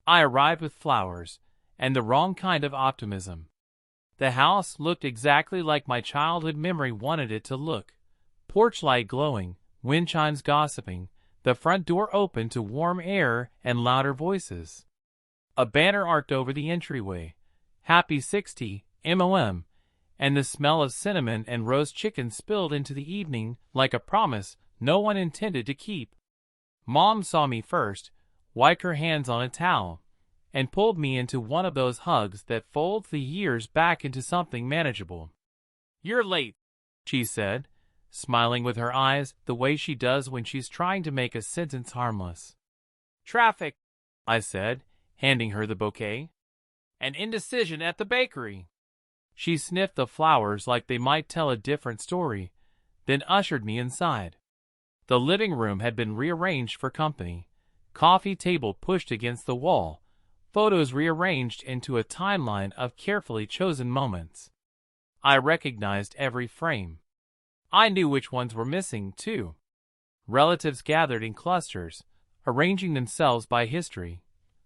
I arrived with flowers, and the wrong kind of optimism. The house looked exactly like my childhood memory wanted it to look. Porch light glowing, wind chimes gossiping, the front door open to warm air and louder voices. A banner arced over the entryway. Happy 60, MOM, and the smell of cinnamon and roast chicken spilled into the evening like a promise no one intended to keep. Mom saw me first, wiped her hands on a towel, and pulled me into one of those hugs that folds the years back into something manageable. "You're late," she said, smiling with her eyes the way she does when she's trying to make a sentence harmless. "Traffic," I said, handing her the bouquet. "And indecision at the bakery." She sniffed the flowers like they might tell a different story, then ushered me inside. The living room had been rearranged for company. Coffee table pushed against the wall, photos rearranged into a timeline of carefully chosen moments. I recognized every frame. I knew which ones were missing, too. Relatives gathered in clusters, arranging themselves by history.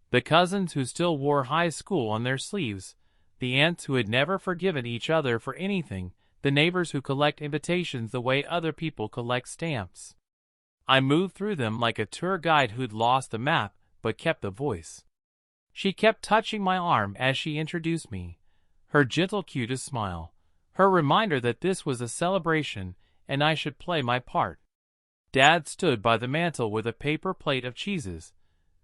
The cousins who still wore high school on their sleeves, the aunts who had never forgiven each other for anything, the neighbors who collect invitations the way other people collect stamps. I moved through them like a tour guide who'd lost the map but kept the voice. She kept touching my arm as she introduced me, her gentle cue to smile, her reminder that this was a celebration and I should play my part. Dad stood by the mantel with a paper plate of cheeses,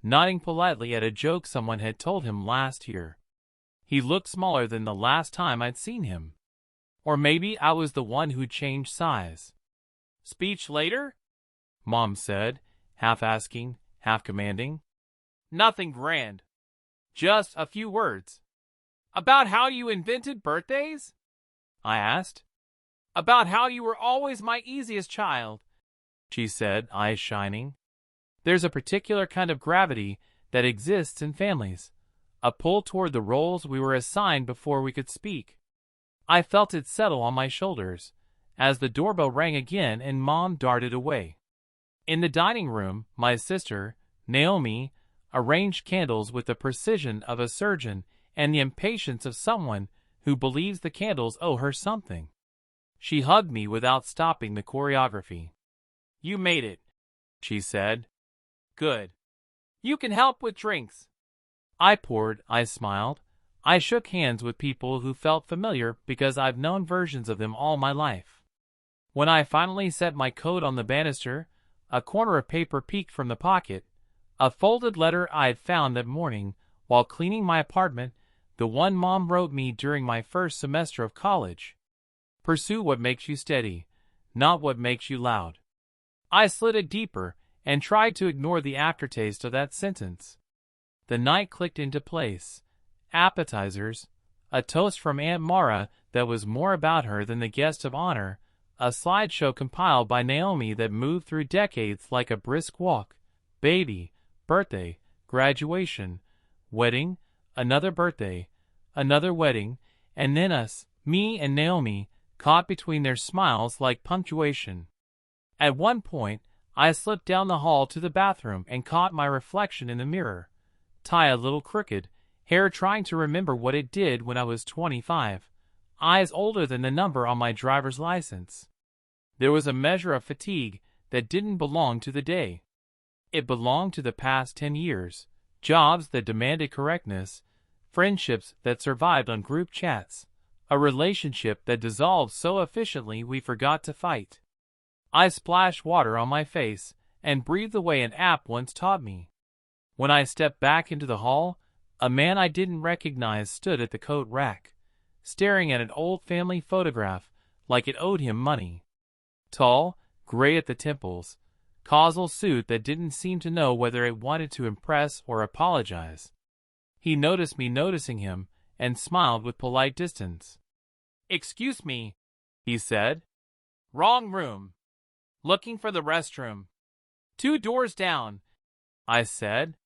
nodding politely at a joke someone had told him last year. He looked smaller than the last time I'd seen him. Or maybe I was the one who changed size. "Speech later?" Mom said, half asking, half commanding. "Nothing grand. Just a few words." "About how you invented birthdays?" I asked. "About how you were always my easiest child," she said, eyes shining. There's a particular kind of gravity that exists in families, a pull toward the roles we were assigned before we could speak. I felt it settle on my shoulders as the doorbell rang again and Mom darted away. In the dining room, my sister, Naomi, arranged candles with the precision of a surgeon and the impatience of someone who believes the candles owe her something. She hugged me without stopping the choreography. "You made it," she said. "Good. You can help with drinks." I poured, I smiled. I shook hands with people who felt familiar because I've known versions of them all my life. When I finally set my coat on the banister, a corner of paper peeked from the pocket, a folded letter I had found that morning while cleaning my apartment, the one Mom wrote me during my first semester of college. "Pursue what makes you steady, not what makes you loud." I slid it deeper and tried to ignore the aftertaste of that sentence. The night clicked into place. Appetizers, a toast from Aunt Mara that was more about her than the guest of honor, a slideshow compiled by Naomi that moved through decades like a brisk walk, baby, birthday, graduation, wedding, another birthday, another wedding, and then us, me and Naomi, caught between their smiles like punctuation. At one point, I slipped down the hall to the bathroom and caught my reflection in the mirror, tie a little crooked, hair trying to remember what it did when I was 25, eyes older than the number on my driver's license. There was a measure of fatigue that didn't belong to the day. It belonged to the past 10 years, jobs that demanded correctness, friendships that survived on group chats, a relationship that dissolved so efficiently we forgot to fight. I splashed water on my face and breathed the way an app once taught me. When I stepped back into the hall, a man I didn't recognize stood at the coat rack, staring at an old family photograph like it owed him money. Tall, gray at the temples, causal suit that didn't seem to know whether it wanted to impress or apologize. He noticed me noticing him and smiled with polite distance. "Excuse me," he said. "Wrong room. Looking for the restroom. 2 doors down," I said.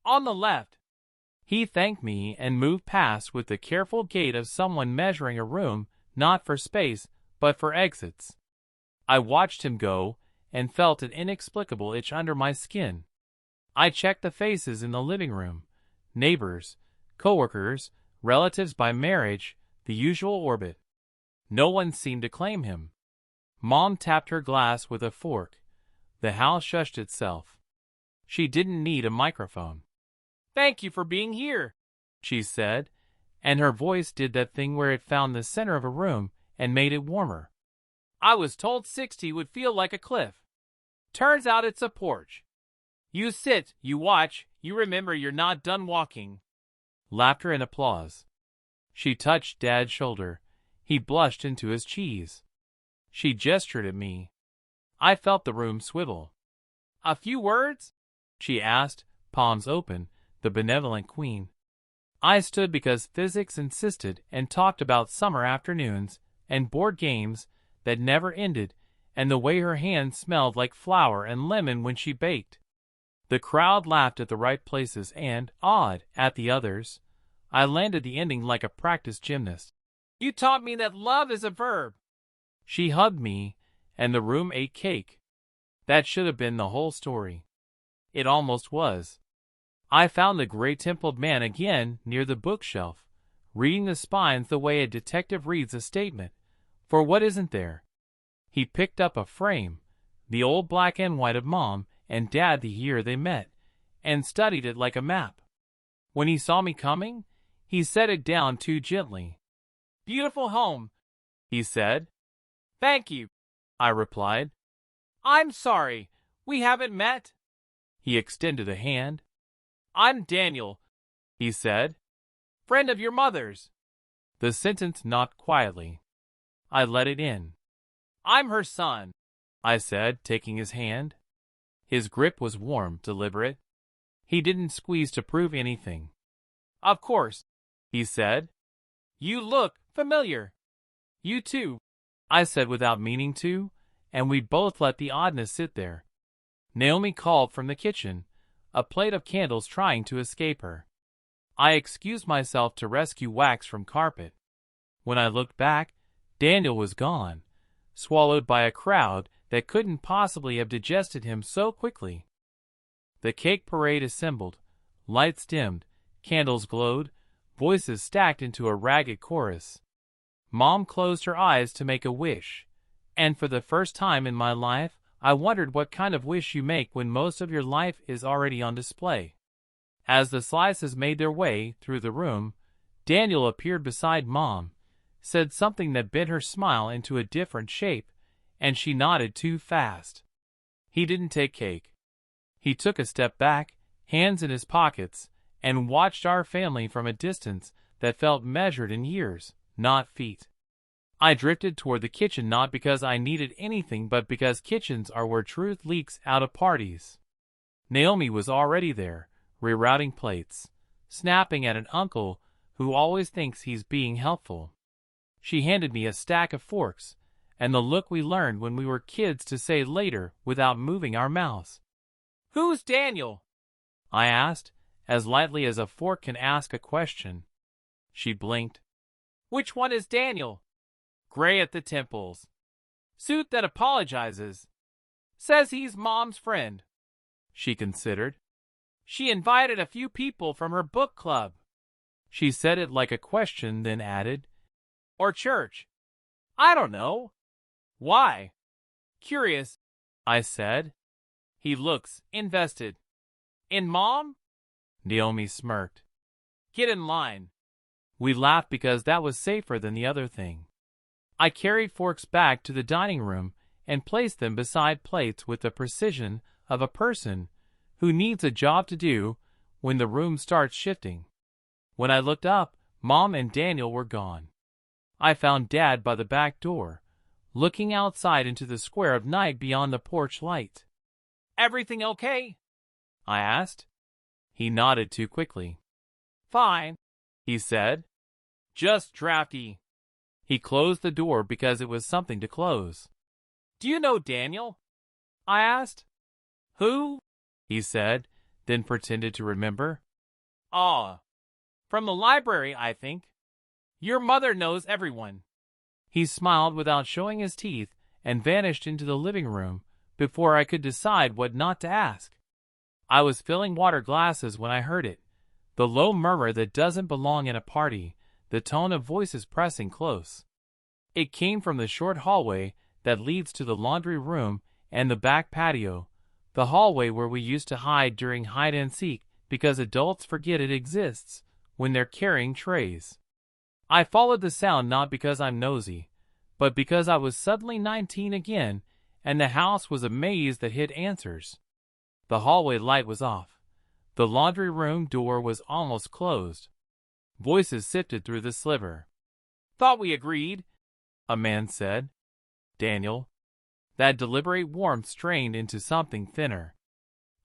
"On the left." He thanked me and moved past with the careful gait of someone measuring a room not for space but for exits. I watched him go and felt an inexplicable itch under my skin. I checked the faces in the living room. neighbors, coworkers, relatives by marriage, the usual orbit. No one seemed to claim him. Mom tapped her glass with a fork. The house shushed itself. She didn't need a microphone. "Thank you for being here," she said, and her voice did that thing where it found the center of a room and made it warmer. "I was told 60 would feel like a cliff. Turns out it's a porch. You sit, you watch, you remember you're not done walking." Laughter and applause. She touched Dad's shoulder. He blushed into his cheese. She gestured at me. I felt the room swivel. "A few words?" she asked, palms open, the benevolent queen. I stood because physics insisted and talked about summer afternoons and board games that never ended and the way her hands smelled like flour and lemon when she baked. The crowd laughed at the right places and, awed at the others, I landed the ending like a practiced gymnast. "You taught me that love is a verb." She hugged me, and the room ate cake. That should have been the whole story. It almost was. I found the gray-templed man again near the bookshelf, reading the spines the way a detective reads a statement. For what isn't there? He picked up a frame, the old black and white of Mom and Dad the year they met, and studied it like a map. When he saw me coming, he set it down too gently. "Beautiful home," he said. "Thank you," I replied. "I'm sorry, we haven't met." He extended a hand. "I'm Daniel," he said. "Friend of your mother's." The sentence knocked quietly. I let it in. "I'm her son," I said, taking his hand. His grip was warm, deliberate. He didn't squeeze to prove anything. "Of course," he said. "You look familiar." "You too," I said without meaning to, and we both let the oddness sit there. Naomi called from the kitchen, a plate of candles trying to escape her. I excused myself to rescue wax from carpet. When I looked back, Daniel was gone, swallowed by a crowd that couldn't possibly have digested him so quickly. The cake parade assembled, lights dimmed, candles glowed, voices stacked into a ragged chorus. Mom closed her eyes to make a wish, and for the first time in my life, I wondered what kind of wish you make when most of your life is already on display. As the slices made their way through the room, Daniel appeared beside Mom, said something that bent her smile into a different shape, and she nodded too fast. He didn't take cake. He took a step back, hands in his pockets, and watched our family from a distance that felt measured in years, not feet. I drifted toward the kitchen not because I needed anything but because kitchens are where truth leaks out of parties. Naomi was already there, rerouting plates, snapping at an uncle who always thinks he's being helpful. She handed me a stack of forks, and the look we learned when we were kids to say later without moving our mouths. "Who's Daniel?" I asked, as lightly as a fork can ask a question. She blinked. "Which one is Daniel?" "Gray at the temples. Suit that apologizes. Says he's Mom's friend." She considered. "She invited a few people from her book club." She said it like a question, then added, "Or church. I don't know." "Why?" "Curious," I said. "He looks invested." "In Mom?" Naomi smirked. "Get in line." We laughed because that was safer than the other thing. I carried forks back to the dining room and placed them beside plates with the precision of a person who needs a job to do when the room starts shifting. When I looked up, Mom and Daniel were gone. I found Dad by the back door, looking outside into the square of night beyond the porch light. "Everything okay?" I asked. He nodded too quickly. "Fine," he said. "Just drafty." He closed the door because it was something to close. "Do you know Daniel?" I asked. "Who?" he said, then pretended to remember. "Aw, from the library, I think. Your mother knows everyone." He smiled without showing his teeth and vanished into the living room before I could decide what not to ask. I was filling water glasses when I heard it, The low murmur that doesn't belong in a party, the tone of voices pressing close. It came from the short hallway that leads to the laundry room and the back patio, the hallway where we used to hide during hide and seek because adults forget it exists when they're carrying trays. I followed the sound not because I'm nosy, but because I was suddenly 19 again and the house was a maze that hid answers. The hallway light was off. The laundry room door was almost closed. Voices sifted through the sliver. "Thought we agreed," a man said. "Daniel." That deliberate warmth strained into something thinner.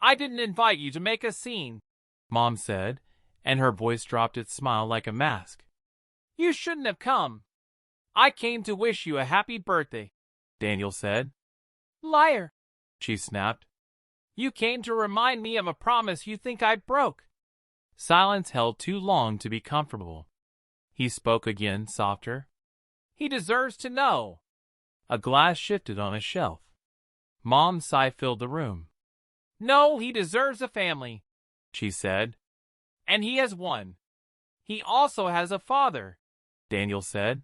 "I didn't invite you to make a scene," Mom said, and her voice dropped its smile like a mask. "You shouldn't have come." "I came to wish you a happy birthday," Daniel said. "Liar," she snapped. "You came to remind me of a promise you think I broke." Silence held too long to be comfortable. He spoke again, softer. "He deserves to know." A glass shifted on a shelf. Mom's sigh filled the room. "No, he deserves a family," she said. "And he has one. He also has a father," Daniel said.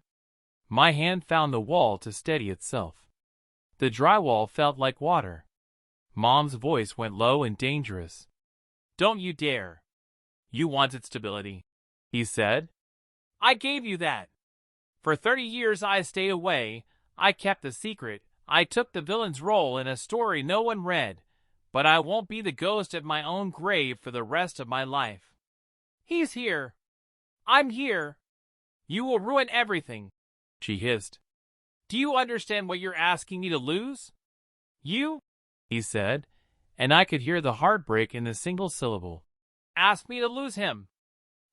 My hand found the wall to steady itself. The drywall felt like water. Mom's voice went low and dangerous. "Don't you dare. You wanted stability," he said. "I gave you that. For 30 years I stayed away. I kept the secret. I took the villain's role in a story no one read. But I won't be the ghost at my own grave for the rest of my life." "He's here. I'm here. You will ruin everything," she hissed. "Do you understand what you're asking me to lose?" "You," he said, and I could hear the heartbreak in the single syllable. "Ask me to lose him."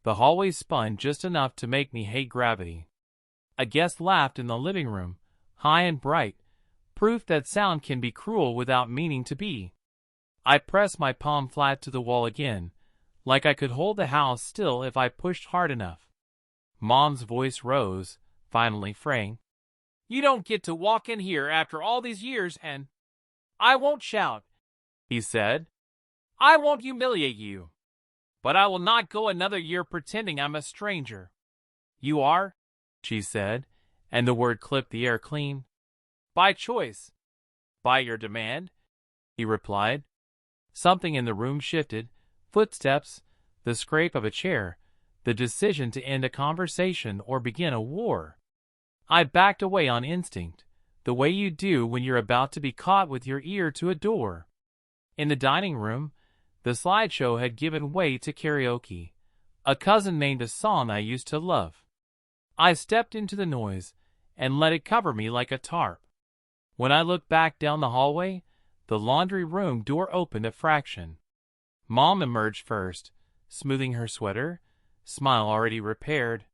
The hallway spun just enough to make me hate gravity. A guest laughed in the living room, high and bright, proof that sound can be cruel without meaning to be. I pressed my palm flat to the wall again, like I could hold the house still if I pushed hard enough. Mom's voice rose, finally fraying. "You don't get to walk in here after all these years and—" "I won't shout," he said. "I won't humiliate you. But I will not go another year pretending I'm a stranger." "You are," she said, and the word clipped the air clean. "By choice." "By your demand," he replied. Something in the room shifted, footsteps, the scrape of a chair, the decision to end a conversation or begin a war. I backed away on instinct, the way you do when you're about to be caught with your ear to a door. In the dining room, the slideshow had given way to karaoke. A cousin named a song I used to love. I stepped into the noise and let it cover me like a tarp. When I looked back down the hallway, the laundry room door opened a fraction. Mom emerged first, smoothing her sweater, smile already repaired.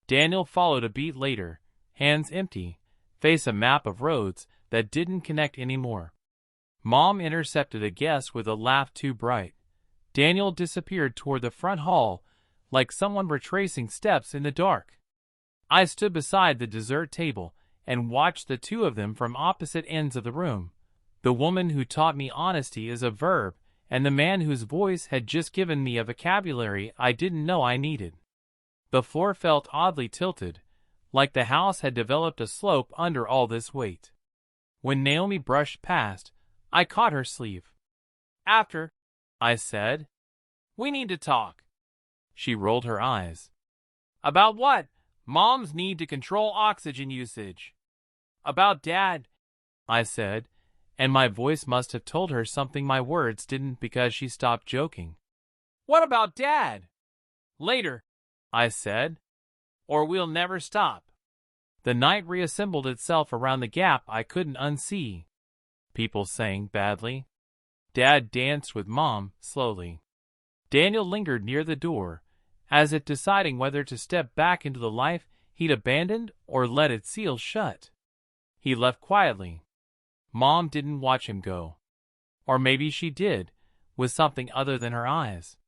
Daniel followed a beat later, hands empty, face a map of roads that didn't connect anymore. Mom intercepted a guest with a laugh too bright. Daniel disappeared toward the front hall, like someone retracing steps in the dark. I stood beside the dessert table and watched the two of them from opposite ends of the room. The woman who taught me honesty is a verb, and the man whose voice had just given me a vocabulary I didn't know I needed. The floor felt oddly tilted, like the house had developed a slope under all this weight. When Naomi brushed past, I caught her sleeve. "After," I said. "We need to talk." She rolled her eyes. "About what?" "Moms need to control oxygen usage." "About Dad," I said, and my voice must have told her something my words didn't because she stopped joking. "What about Dad?" "Later," I said, "or we'll never stop." The night reassembled itself around the gap I couldn't unsee. People sang badly. Dad danced with Mom, slowly. Daniel lingered near the door, as if deciding whether to step back into the life he'd abandoned or let it seal shut. He left quietly. Mom didn't watch him go. Or maybe she did, with something other than her eyes.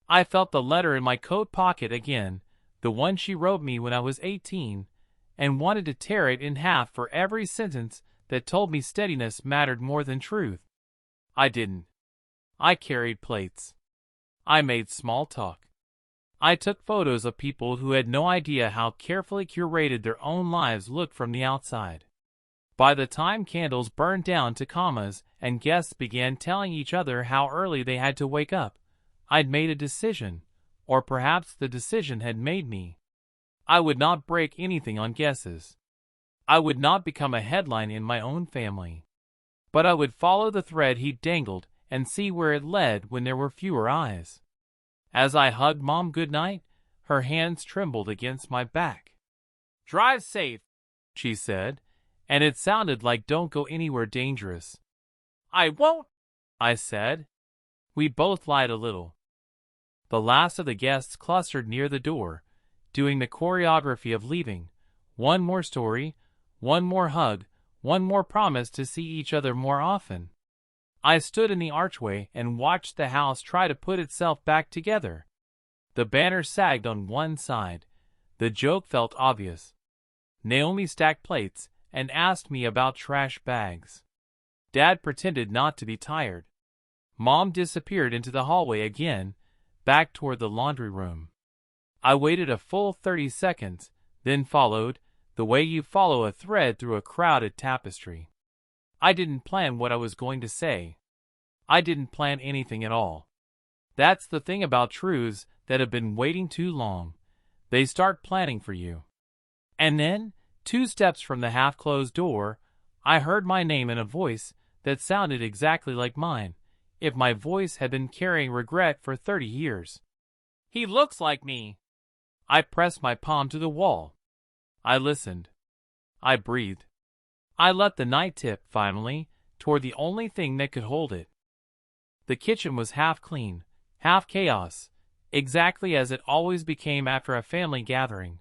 I felt the letter in my coat pocket again, the one she wrote me when I was 18, and wanted to tear it in half for every sentence that told me steadiness mattered more than truth. I didn't. I carried plates. I made small talk. I took photos of people who had no idea how carefully curated their own lives looked from the outside. By the time candles burned down to commas and guests began telling each other how early they had to wake up, I'd made a decision, or perhaps the decision had made me. I would not break anything on guesses. I would not become a headline in my own family. But I would follow the thread he dangled and see where it led when there were fewer eyes. As I hugged Mom goodnight, her hands trembled against my back. "Drive safe," she said, and it sounded like "don't go anywhere dangerous." "I won't," I said. We both lied a little. The last of the guests clustered near the door, doing the choreography of leaving. One more story, one more hug, one more promise to see each other more often. I stood in the archway and watched the house try to put itself back together. The banner sagged on one side. The joke felt obvious. Naomi stacked plates and asked me about trash bags. Dad pretended not to be tired. Mom disappeared into the hallway again, back toward the laundry room. I waited a full 30 seconds, then followed, the way you follow a thread through a crowded tapestry. I didn't plan what I was going to say. I didn't plan anything at all. That's the thing about truths that have been waiting too long. They start planning for you. And then, 2 steps from the half-closed door, I heard my name in a voice that sounded exactly like mine, if my voice had been carrying regret for 30 years. "He looks like me." I pressed my palm to the wall. I listened. I breathed. I let the night tip, finally, toward the only thing that could hold it. The kitchen was half clean, half chaos, exactly as it always became after a family gathering.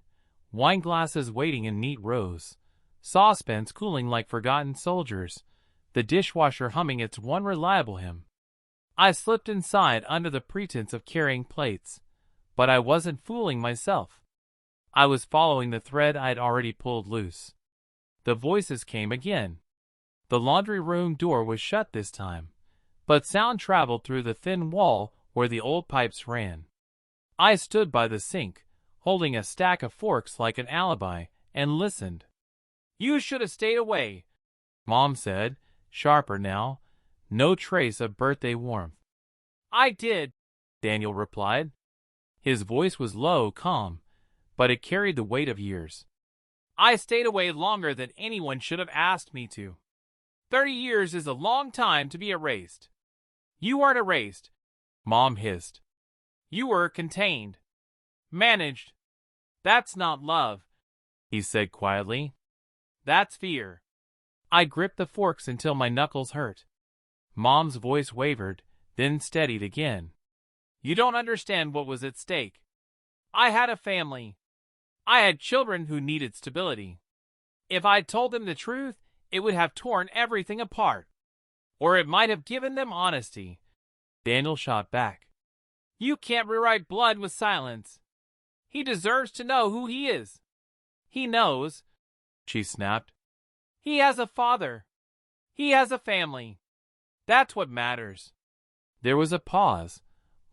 Wine glasses waiting in neat rows, saucepans cooling like forgotten soldiers, the dishwasher humming its one reliable hymn. I slipped inside under the pretense of carrying plates, but I wasn't fooling myself. I was following the thread I'd already pulled loose. The voices came again. The laundry room door was shut this time, but sound traveled through the thin wall where the old pipes ran. I stood by the sink, holding a stack of forks like an alibi, and listened. "You should have stayed away," Mom said, sharper now, no trace of birthday warmth. "I did," Daniel replied. His voice was low, calm, but it carried the weight of years. "I stayed away longer than anyone should have asked me to. 30 years is a long time to be erased." "You weren't erased," Mom hissed. "You were contained. Managed. That's not love," he said quietly. "That's fear." I gripped the forks until my knuckles hurt. Mom's voice wavered, then steadied again. "You don't understand what was at stake. I had a family. I had children who needed stability. If I'd told them the truth, it would have torn everything apart. Or it might have given them honesty." Daniel shot back. "You can't rewrite blood with silence. He deserves to know who he is." "He knows," she snapped. "He has a father. He has a family. That's what matters." There was a pause,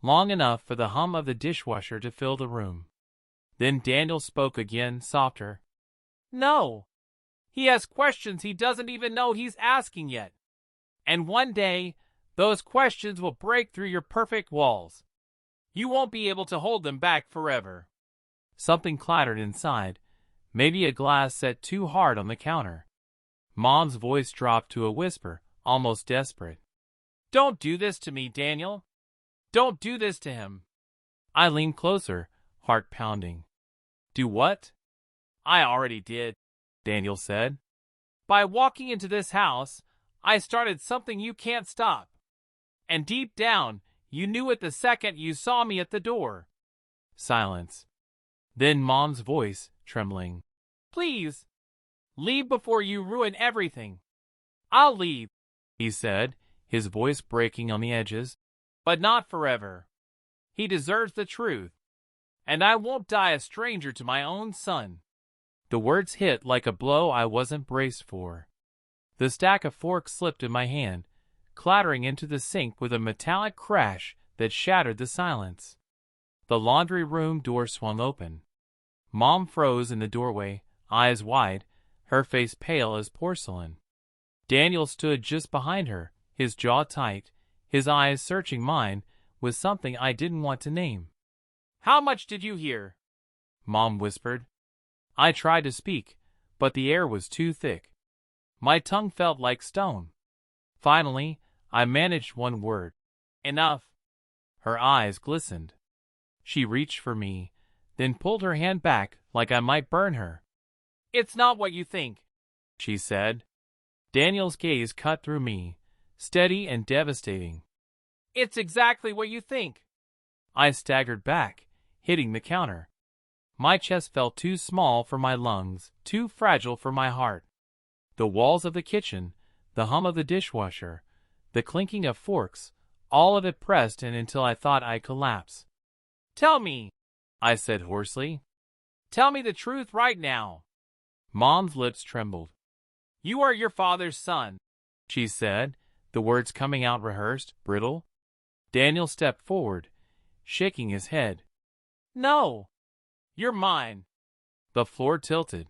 long enough for the hum of the dishwasher to fill the room. Then Daniel spoke again, softer. "No. He has questions he doesn't even know he's asking yet. And one day, those questions will break through your perfect walls. You won't be able to hold them back forever." Something clattered inside, maybe a glass set too hard on the counter. Mom's voice dropped to a whisper, almost desperate. "Don't do this to me, Daniel. Don't do this to him." I leaned closer, heart pounding. "Do what?" "I already did," Daniel said. "By walking into this house, I started something you can't stop. And deep down, you knew it the second you saw me at the door." Silence. Then Mom's voice, trembling. "Please, leave before you ruin everything." "I'll leave," he said, his voice breaking on the edges. "But not forever. He deserves the truth. And I won't die a stranger to my own son." The words hit like a blow I wasn't braced for. The stack of forks slipped in my hand, clattering into the sink with a metallic crash that shattered the silence. The laundry room door swung open. Mom froze in the doorway, eyes wide, her face pale as porcelain. Daniel stood just behind her, his jaw tight, his eyes searching mine with something I didn't want to name. "How much did you hear?" Mom whispered. I tried to speak, but the air was too thick. My tongue felt like stone. Finally, I managed one word. "Enough." Her eyes glistened. She reached for me, then pulled her hand back like I might burn her. "It's not what you think," she said. Daniel's gaze cut through me, steady and devastating. "It's exactly what you think." I staggered back, hitting the counter. My chest felt too small for my lungs, too fragile for my heart. The walls of the kitchen, the hum of the dishwasher, the clinking of forks, all of it pressed in until I thought I'd collapse. "Tell me," I said hoarsely. "Tell me the truth right now." Mom's lips trembled. "You are your father's son," she said, the words coming out rehearsed, brittle. Daniel stepped forward, shaking his head. "No, you're mine." The floor tilted.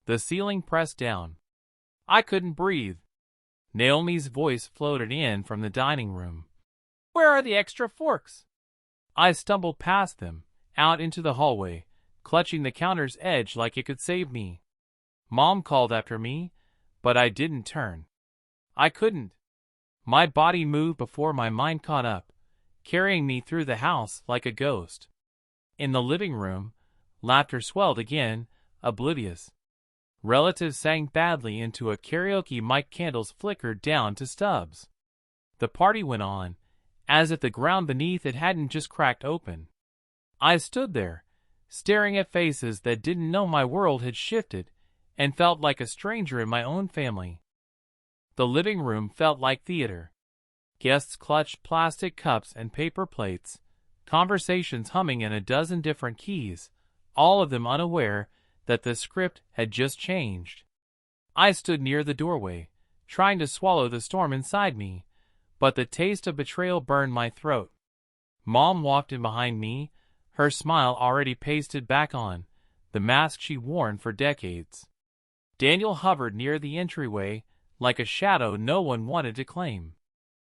The ceiling pressed down. I couldn't breathe. Naomi's voice floated in from the dining room. "Where are the extra forks?" I stumbled past them, out into the hallway, clutching the counter's edge like it could save me. Mom called after me, but I didn't turn. I couldn't. My body moved before my mind caught up, carrying me through the house like a ghost. In the living room, laughter swelled again, oblivious. Relatives sang badly into a karaoke mic, candles flickered down to stubs. The party went on, as if the ground beneath it hadn't just cracked open. I stood there, staring at faces that didn't know my world had shifted, and felt like a stranger in my own family. The living room felt like theater. Guests clutched plastic cups and paper plates, conversations humming in a dozen different keys, all of them unaware that the script had just changed. I stood near the doorway, trying to swallow the storm inside me, but the taste of betrayal burned my throat. Mom walked in behind me, her smile already pasted back on, the mask she'd worn for decades. Daniel hovered near the entryway, like a shadow no one wanted to claim.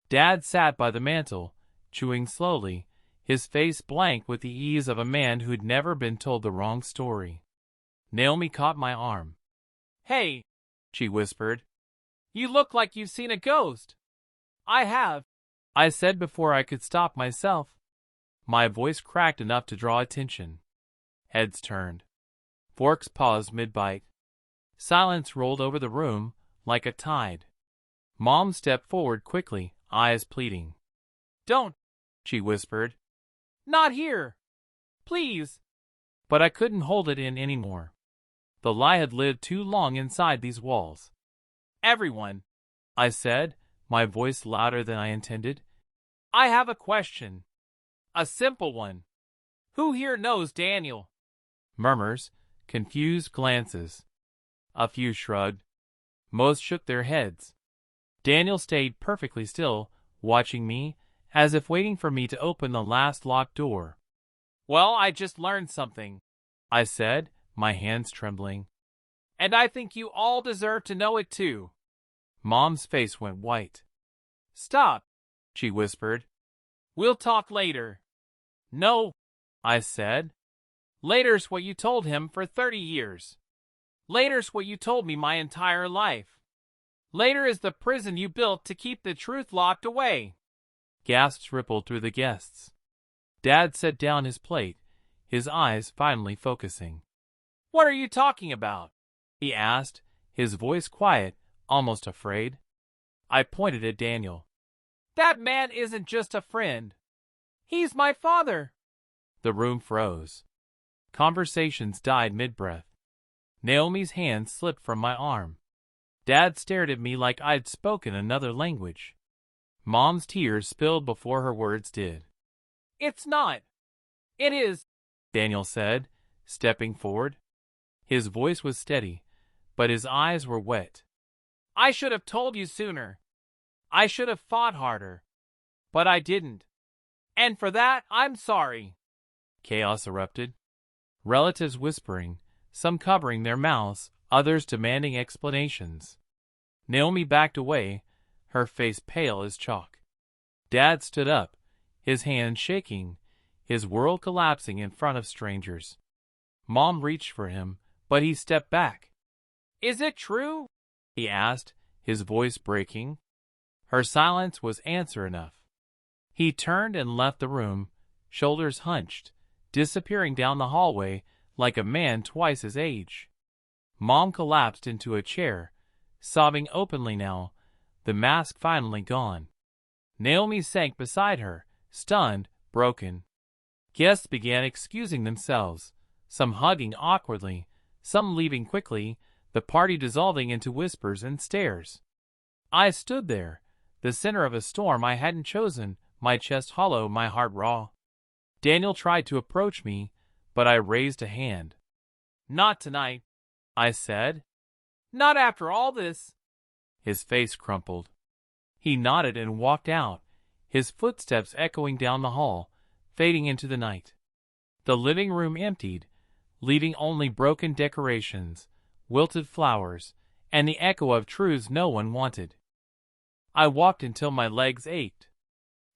Dad sat by the mantel, chewing slowly, his face blank with the ease of a man who'd never been told the wrong story. Naomi caught my arm. "Hey," she whispered. "You look like you've seen a ghost." "I have," I said before I could stop myself. My voice cracked enough to draw attention. Heads turned. Forks paused mid-bite. Silence rolled over the room like a tide. Mom stepped forward quickly, eyes pleading. "Don't," she whispered. "Not here. Please." But I couldn't hold it in anymore. The lie had lived too long inside these walls. "Everyone," I said, my voice louder than I intended. "I have a question. A simple one. Who here knows Daniel?" Murmurs, confused glances. A few shrugged. Most shook their heads. Daniel stayed perfectly still, watching me, as if waiting for me to open the last locked door. "Well, I just learned something," I said, my hands trembling. "And I think you all deserve to know it too." Mom's face went white. "Stop," she whispered. "We'll talk later." "No," I said. "Later's what you told him for 30 years. Later's what you told me my entire life. Later is the prison you built to keep the truth locked away." Gasps rippled through the guests. Dad set down his plate, his eyes finally focusing. "What are you talking about?" he asked, his voice quiet, almost afraid. I pointed at Daniel. "That man isn't just a friend. He's my father." The room froze. Conversations died mid-breath. Naomi's hand slipped from my arm. Dad stared at me like I'd spoken another language. Mom's tears spilled before her words did. "It's not. It is," Daniel said, stepping forward. His voice was steady, but his eyes were wet. "I should have told you sooner. I should have fought harder. But I didn't. And for that, I'm sorry." Chaos erupted. Relatives whispering, some covering their mouths, others demanding explanations. Naomi backed away, her face pale as chalk. Dad stood up, his hands shaking, his world collapsing in front of strangers. Mom reached for him, but he stepped back. "Is it true?" he asked, his voice breaking. Her silence was answer enough. He turned and left the room, shoulders hunched, disappearing down the hallway like a man twice his age. Mom collapsed into a chair, sobbing openly now, the mask finally gone. Naomi sank beside her, stunned, broken. Guests began excusing themselves, some hugging awkwardly, some leaving quickly, the party dissolving into whispers and stares. I stood there, the center of a storm I hadn't chosen, my chest hollow, my heart raw. Daniel tried to approach me, but I raised a hand. "Not tonight," I said. "Not after all this." His face crumpled. He nodded and walked out, his footsteps echoing down the hall, fading into the night. The living room emptied, leaving only broken decorations, wilted flowers, and the echo of truths no one wanted. I walked until my legs ached.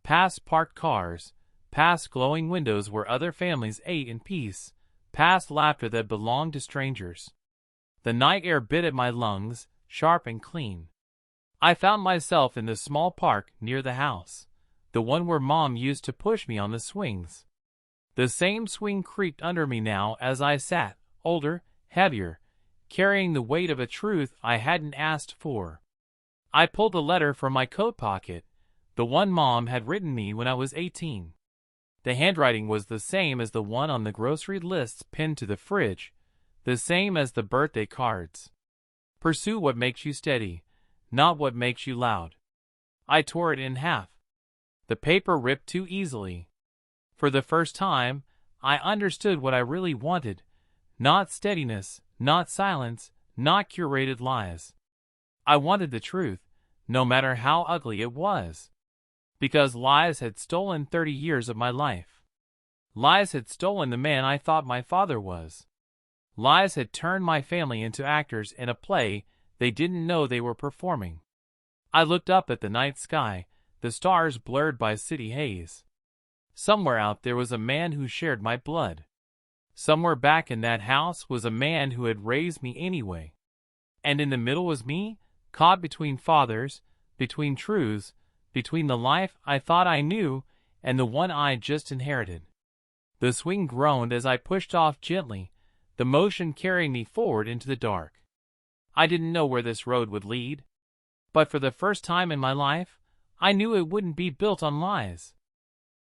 Past parked cars, past glowing windows where other families ate in peace, past laughter that belonged to strangers. The night air bit at my lungs, sharp and clean. I found myself in the small park near the house, the one where Mom used to push me on the swings. The same swing creaked under me now as I sat, older, heavier, carrying the weight of a truth I hadn't asked for. I pulled a letter from my coat pocket, the one Mom had written me when I was 18. The handwriting was the same as the one on the grocery lists pinned to the fridge, the same as the birthday cards. Pursue what makes you steady, not what makes you loud. I tore it in half. The paper ripped too easily. For the first time, I understood what I really wanted. Not steadiness, not silence, not curated lies. I wanted the truth, no matter how ugly it was. Because lies had stolen 30 years of my life. Lies had stolen the man I thought my father was. Lies had turned my family into actors in a play they didn't know they were performing. I looked up at the night sky, the stars blurred by city haze. Somewhere out there was a man who shared my blood. Somewhere back in that house was a man who had raised me anyway. And in the middle was me, caught between fathers, between truths, between the life I thought I knew and the one I just inherited. The swing groaned as I pushed off gently, the motion carrying me forward into the dark. I didn't know where this road would lead, but for the first time in my life, I knew it wouldn't be built on lies.